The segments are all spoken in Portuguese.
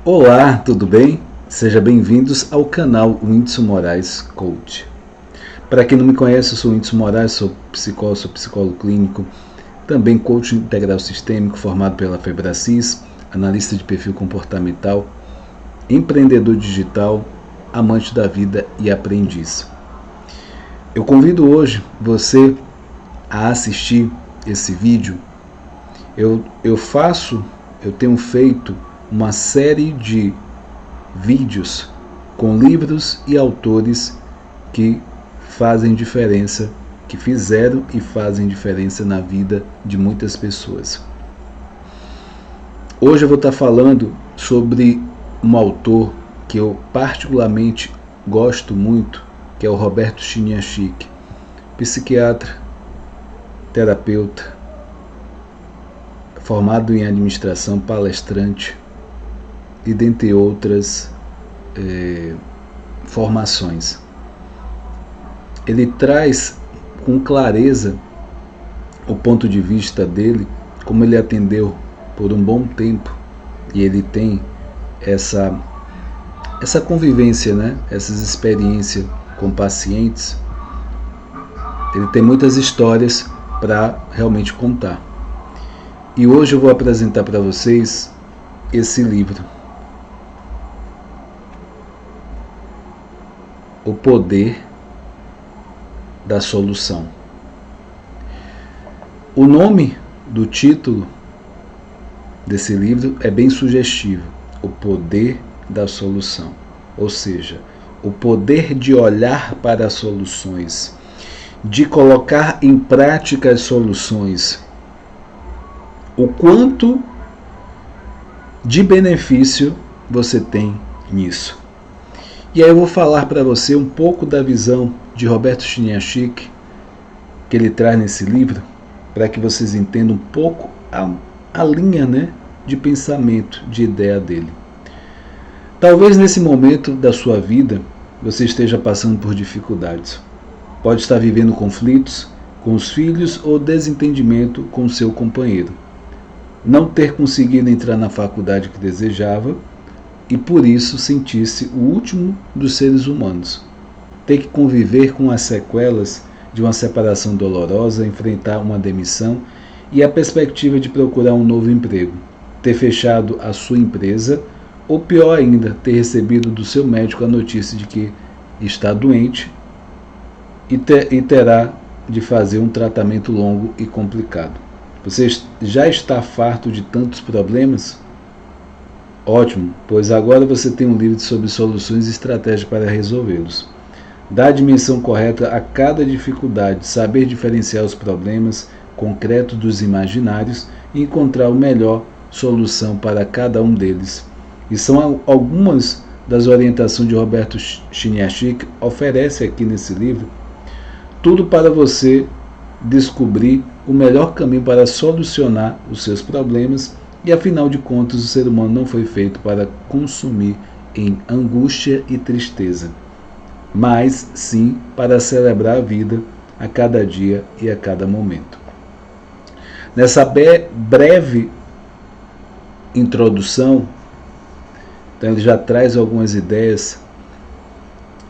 Olá, tudo bem? Sejam bem-vindos ao canal Whindeson Moraes Coach. Para quem não me conhece, eu sou Whindeson Moraes, sou psicólogo clínico, também coach integral sistêmico formado pela Febracis, analista de perfil comportamental, empreendedor digital, amante da vida e aprendiz. Eu convido hoje você a assistir esse vídeo. Eu tenho feito uma série de vídeos com livros e autores que fazem diferença, que fizeram e fazem diferença na vida de muitas pessoas. Hoje eu vou estar falando sobre um autor que eu particularmente gosto muito, que é o Roberto Chiniachik, psiquiatra, terapeuta, formado em administração, palestrante e dentre outras formações. Ele traz com clareza o ponto de vista dele, como ele atendeu por um bom tempo e ele tem essa convivência, essas experiências com pacientes. Ele tem muitas histórias para realmente contar. E hoje eu vou apresentar para vocês esse livro, O Poder da Solução. O nome do título desse livro é bem sugestivo, O Poder da Solução, ou seja, o poder de olhar para as soluções, de colocar em prática as soluções, o quanto de benefício você tem nisso. E aí eu vou falar para você um pouco da visão de Roberto Chiniachik, que ele traz nesse livro, para que vocês entendam um pouco a linha de pensamento, de ideia dele. Talvez nesse momento da sua vida você esteja passando por dificuldades. Pode estar vivendo conflitos com os filhos ou desentendimento com o seu companheiro. Não ter conseguido entrar na faculdade que desejava e por isso sentir-se o último dos seres humanos. Ter que conviver com as sequelas de uma separação dolorosa, enfrentar uma demissão e a perspectiva de procurar um novo emprego. Ter fechado a sua empresa ou pior ainda, ter recebido do seu médico a notícia de que está doente e terá de fazer um tratamento longo e complicado. Você já está farto de tantos problemas? Ótimo, pois agora você tem um livro sobre soluções e estratégias para resolvê-los. Dar a dimensão correta a cada dificuldade, saber diferenciar os problemas concretos dos imaginários e encontrar a melhor solução para cada um deles. E são algumas das orientações de Roberto Chiniachik oferece aqui nesse livro, tudo para você descobrir o melhor caminho para solucionar os seus problemas e, afinal de contas, o ser humano não foi feito para consumir em angústia e tristeza, mas sim para celebrar a vida a cada dia e a cada momento. Nessa breve introdução, então ele já traz algumas ideias,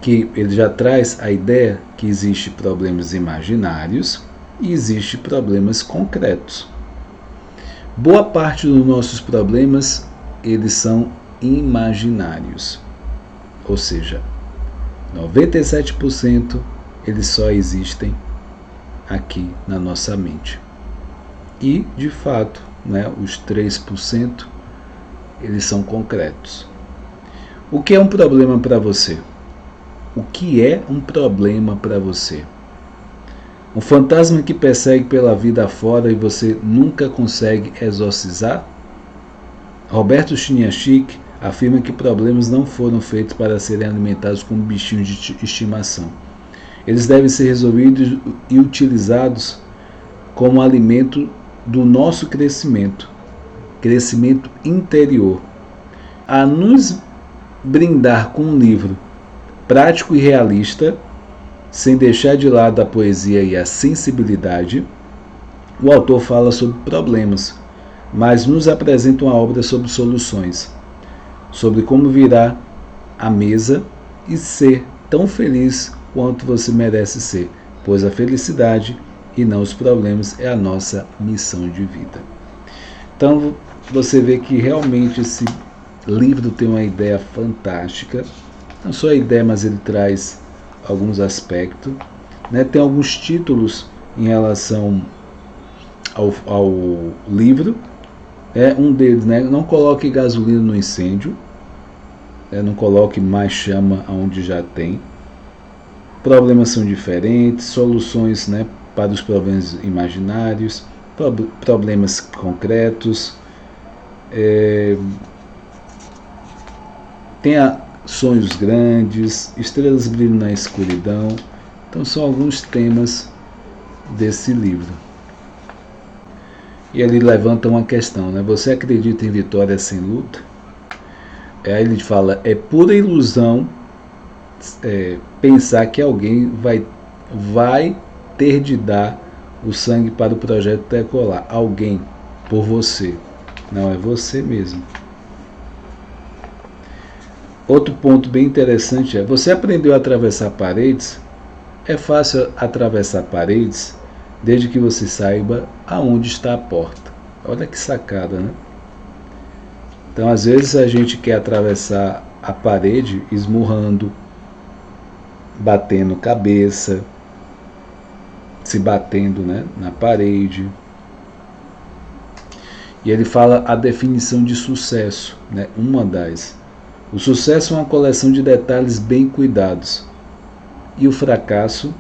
que ele já traz a ideia que existe problemas imaginários e existe problemas concretos. Boa parte dos nossos problemas, eles são imaginários, ou seja, 97% eles só existem aqui na nossa mente. E, de fato, os 3% eles são concretos. O que é um problema para você? O que é um problema para você? Um fantasma que persegue pela vida afora e você nunca consegue exorcizar? Roberto Chiniachik afirma que problemas não foram feitos para serem alimentados como bichinhos de estimação. Eles devem ser resolvidos e utilizados como alimento do nosso crescimento interior. A nos brindar com um livro prático e realista, sem deixar de lado a poesia e a sensibilidade, o autor fala sobre problemas, mas nos apresenta uma obra sobre soluções. sobre como virar a mesa e ser tão feliz quanto você merece ser, pois a felicidade e não os problemas é a nossa missão de vida. Então você vê que realmente esse livro tem uma ideia fantástica, não só a ideia, mas ele traz alguns aspectos, né? Tem alguns títulos em relação ao livro, um deles, né? Não coloque gasolina no incêndio, não coloque mais chama onde já tem. Problemas são diferentes, soluções, né, para os problemas imaginários, problemas concretos. Tenha sonhos grandes, estrelas brilham na escuridão. Então são alguns temas desse livro. E ele levanta uma questão, né? Você acredita em vitória sem luta? Aí ele fala, é pura ilusão pensar que alguém vai ter de dar o sangue para o projeto decolar. Alguém, por você. Não, é você mesmo. Outro ponto bem interessante é, você aprendeu a atravessar paredes? É fácil atravessar paredes desde que você saiba aonde está a porta. Olha que sacada, né? Então, às vezes a gente quer atravessar a parede esmurrando, batendo cabeça, se batendo, né, na parede. E ele fala a definição de sucesso, né, uma das. O sucesso é uma coleção de detalhes bem cuidados. E o fracasso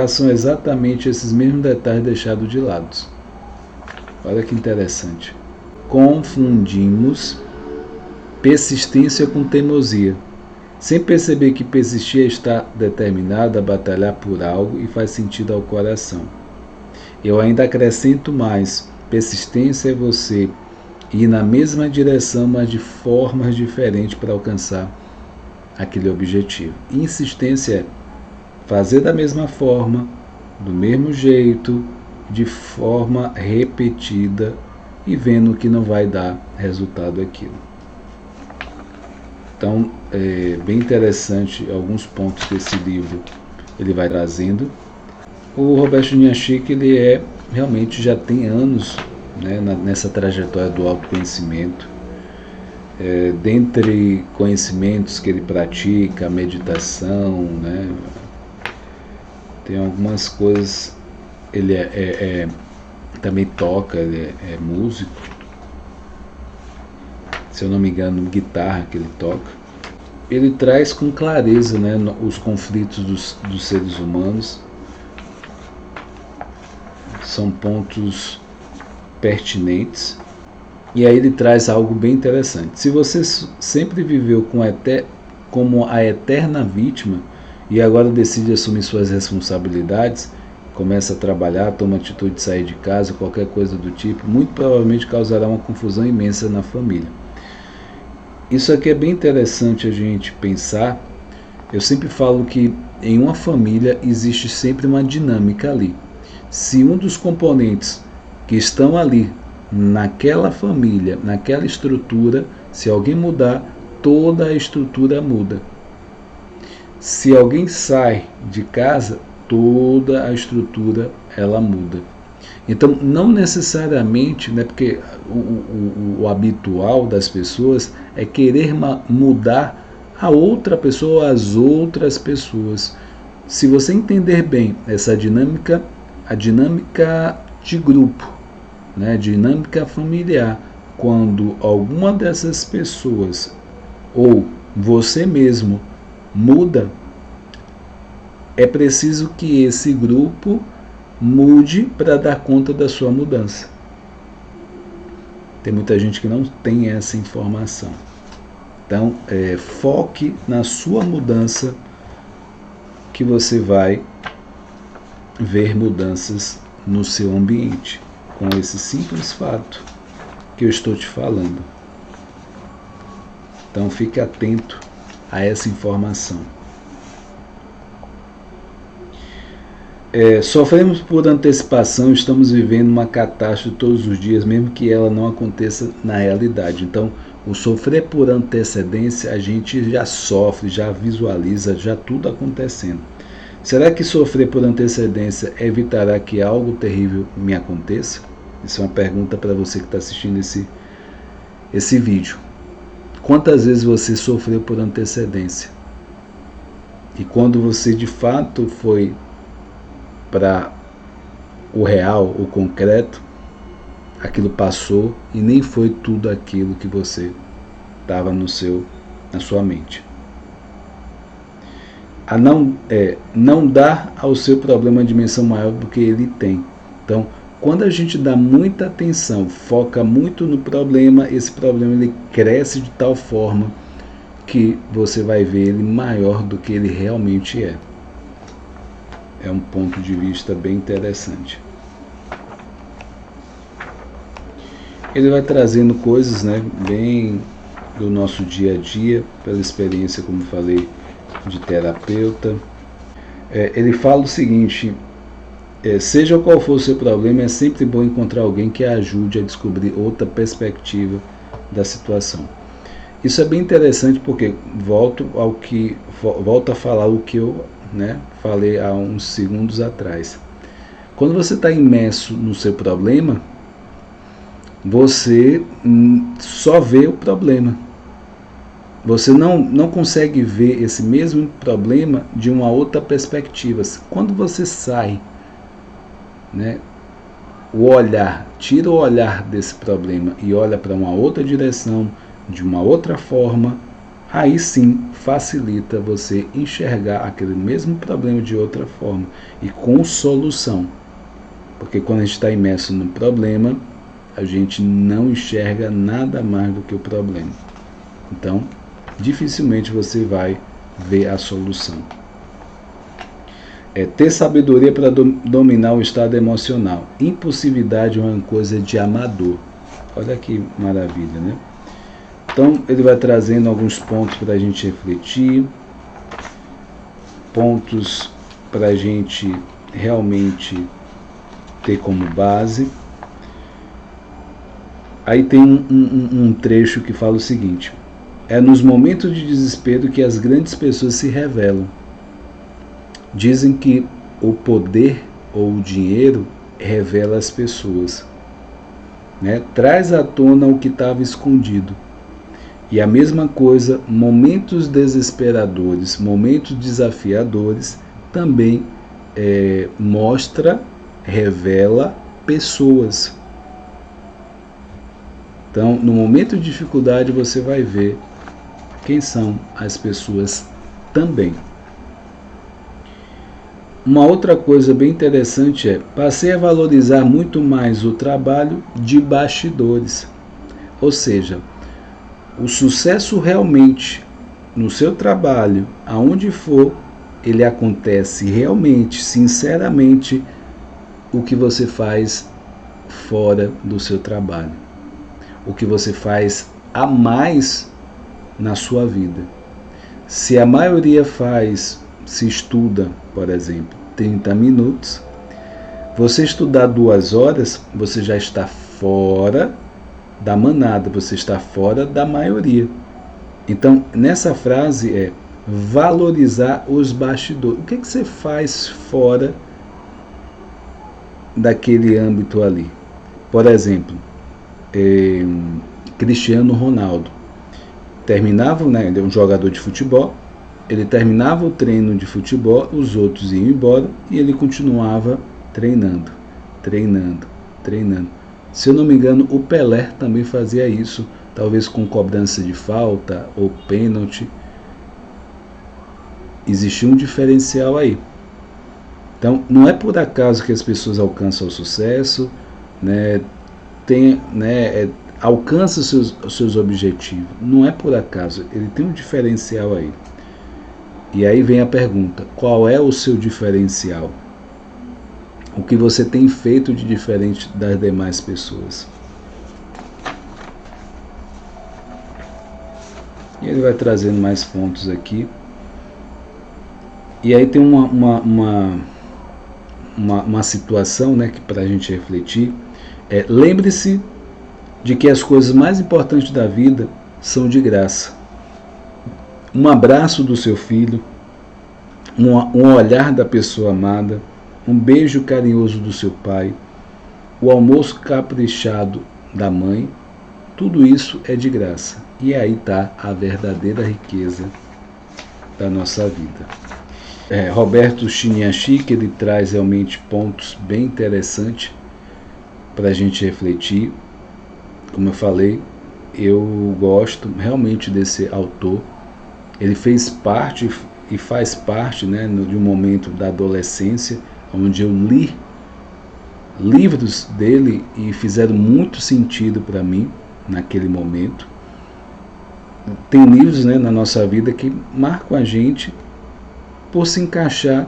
são exatamente esses mesmos detalhes deixados de lado. Olha que interessante. Confundimos persistência com teimosia, sem perceber que persistir é estar determinado a batalhar por algo e faz sentido ao coração. Eu ainda acrescento mais, persistência é você ir na mesma direção, mas de formas diferentes para alcançar aquele objetivo. Insistência é fazer da mesma forma, do mesmo jeito, de forma repetida e vendo que não vai dar resultado aquilo. Então, é bem interessante alguns pontos que esse livro ele vai trazendo. O Roberto Chiniachik, ele realmente já tem anos, né, nessa trajetória do autoconhecimento. Dentre conhecimentos que ele pratica, a meditação, né, tem algumas coisas, ele também toca, ele é músico, se eu não me engano, guitarra que ele toca. Ele traz com clareza, né, os conflitos dos seres humanos. São pontos pertinentes. E aí ele traz algo bem interessante. Se você sempre viveu como a eterna vítima e agora decide assumir suas responsabilidades, começa a trabalhar, toma atitude de sair de casa, qualquer coisa do tipo, muito provavelmente causará uma confusão imensa na família. Isso aqui é bem interessante a gente pensar. Eu sempre falo que em uma família existe sempre uma dinâmica ali. Se um dos componentes que estão ali, naquela família, naquela estrutura, se alguém mudar, toda a estrutura muda. Se alguém sai de casa, toda a estrutura ela muda. Então, não necessariamente, né, porque o habitual das pessoas é querer mudar a outra pessoa ou as outras pessoas. Se você entender bem essa dinâmica, a dinâmica de grupo, né, a dinâmica familiar, quando alguma dessas pessoas ou você mesmo muda, é preciso que esse grupo mude para dar conta da sua mudança. Tem muita gente que não tem essa informação. Então, foque na sua mudança, que você vai ver mudanças no seu ambiente, com esse simples fato que eu estou te falando. Então, fique atento a essa informação. Sofremos por antecipação, estamos vivendo uma catástrofe todos os dias, mesmo que ela não aconteça na realidade. Então, o sofrer por antecedência, a gente já sofre, já visualiza, já tudo acontecendo. Será que sofrer por antecedência evitará que algo terrível me aconteça? Isso é uma pergunta para você que está assistindo esse vídeo. Quantas vezes você sofreu por antecedência? E quando você de fato foi para o real, o concreto, aquilo passou e nem foi tudo aquilo que você estava na sua mente. Não dar ao seu problema uma dimensão maior do que ele tem. Então, quando a gente dá muita atenção, foca muito no problema, esse problema ele cresce de tal forma que você vai ver ele maior do que ele realmente é. É um ponto de vista bem interessante. Ele vai trazendo coisas, né, bem do nosso dia a dia, pela experiência, como falei, de terapeuta. Ele fala o seguinte: seja qual for o seu problema, é sempre bom encontrar alguém que ajude a descobrir outra perspectiva da situação. Isso é bem interessante porque volto a falar o que eu falei há uns segundos atrás. Quando você está imerso no seu problema, você só vê o problema. Você não consegue ver esse mesmo problema de uma outra perspectiva. Quando você sai, o olhar, tira o olhar desse problema e olha para uma outra direção, de uma outra forma, aí sim facilita você enxergar aquele mesmo problema de outra forma e com solução. Porque quando a gente está imerso no problema, a gente não enxerga nada mais do que o problema. Então, dificilmente você vai ver a solução. Ter sabedoria para dominar o estado emocional. Impulsividade é uma coisa de amador. Olha que maravilha, né? Então, ele vai trazendo alguns pontos para a gente refletir, pontos para a gente realmente ter como base. Aí tem um trecho que fala o seguinte: é nos momentos de desespero que as grandes pessoas se revelam. Dizem que o poder ou o dinheiro revela as pessoas, traz à tona o que estava escondido. E a mesma coisa, momentos desesperadores, momentos desafiadores, também revela pessoas. Então, no momento de dificuldade, você vai ver quem são as pessoas também. Uma outra coisa bem interessante passei a valorizar muito mais o trabalho de bastidores. Ou seja, o sucesso realmente no seu trabalho, aonde for, ele acontece realmente, sinceramente, o que você faz fora do seu trabalho. O que você faz a mais na sua vida. Se a maioria se estuda, por exemplo, 30 minutos, você estudar 2 horas, você já está fora da manada, você está fora da maioria. Então, nessa frase valorizar os bastidores. O que você faz fora daquele âmbito ali? Por exemplo, Cristiano Ronaldo terminava, ele é um jogador de futebol, ele terminava o treino de futebol, os outros iam embora e ele continuava treinando. Se eu não me engano, o Pelé também fazia isso, talvez com cobrança de falta ou pênalti. Existia um diferencial aí. Então, não é por acaso que as pessoas alcançam o sucesso, alcançam os seus objetivos. Não é por acaso, ele tem um diferencial aí. E aí vem a pergunta: qual é o seu diferencial? O que você tem feito de diferente das demais pessoas? E ele vai trazendo mais pontos aqui. E aí tem uma uma situação, né, para a gente refletir. Lembre-se de que as coisas mais importantes da vida são de graça. Um abraço do seu filho, um olhar da pessoa amada, um beijo carinhoso do seu pai, o almoço caprichado da mãe, tudo isso é de graça. E aí está a verdadeira riqueza da nossa vida. Roberto Chiniachique, ele traz realmente pontos bem interessantes para a gente refletir. Como eu falei, eu gosto realmente desse autor. Ele fez parte e faz parte, né, de um momento da adolescência, onde eu li livros dele e fizeram muito sentido para mim naquele momento. Tem livros, né, na nossa vida que marcam a gente por se encaixar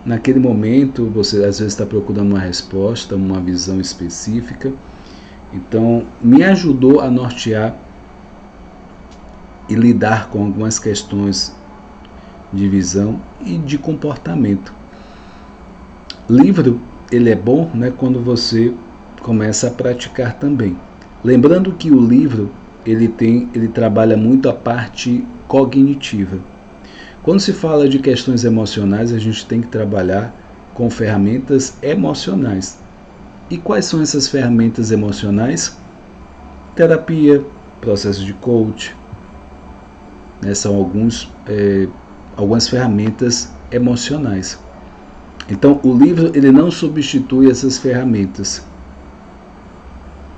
naquele momento. Você às vezes está procurando uma resposta, uma visão específica. Então, me ajudou a nortear e lidar com algumas questões de visão e de comportamento. Livro, ele é bom, né, quando você começa a praticar também. Lembrando que o livro, ele trabalha muito a parte cognitiva. Quando se fala de questões emocionais, a gente tem que trabalhar com ferramentas emocionais. E quais são essas ferramentas emocionais? Terapia, processo de coach, né, são algumas ferramentas emocionais. Então, o livro, ele não substitui essas ferramentas,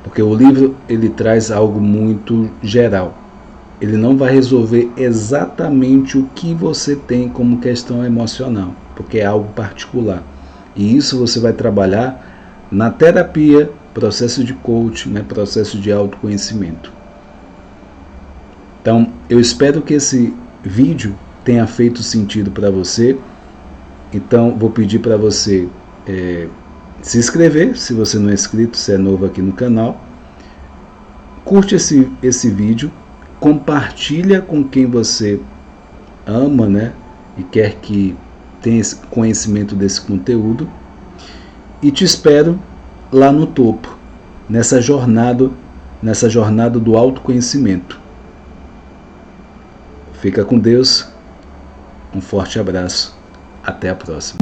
porque o livro, ele traz algo muito geral. Ele não vai resolver exatamente o que você tem como questão emocional, porque é algo particular. E isso você vai trabalhar na terapia, processo de coaching, né, processo de autoconhecimento. Então, eu espero que esse vídeo tenha feito sentido para você. Então, vou pedir para você se inscrever, se você não é inscrito, se é novo aqui no canal. Curte esse vídeo, compartilha com quem você ama, né, e quer que tenha esse conhecimento desse conteúdo. E te espero lá no topo, nessa jornada do autoconhecimento. Fica com Deus, um forte abraço, até a próxima.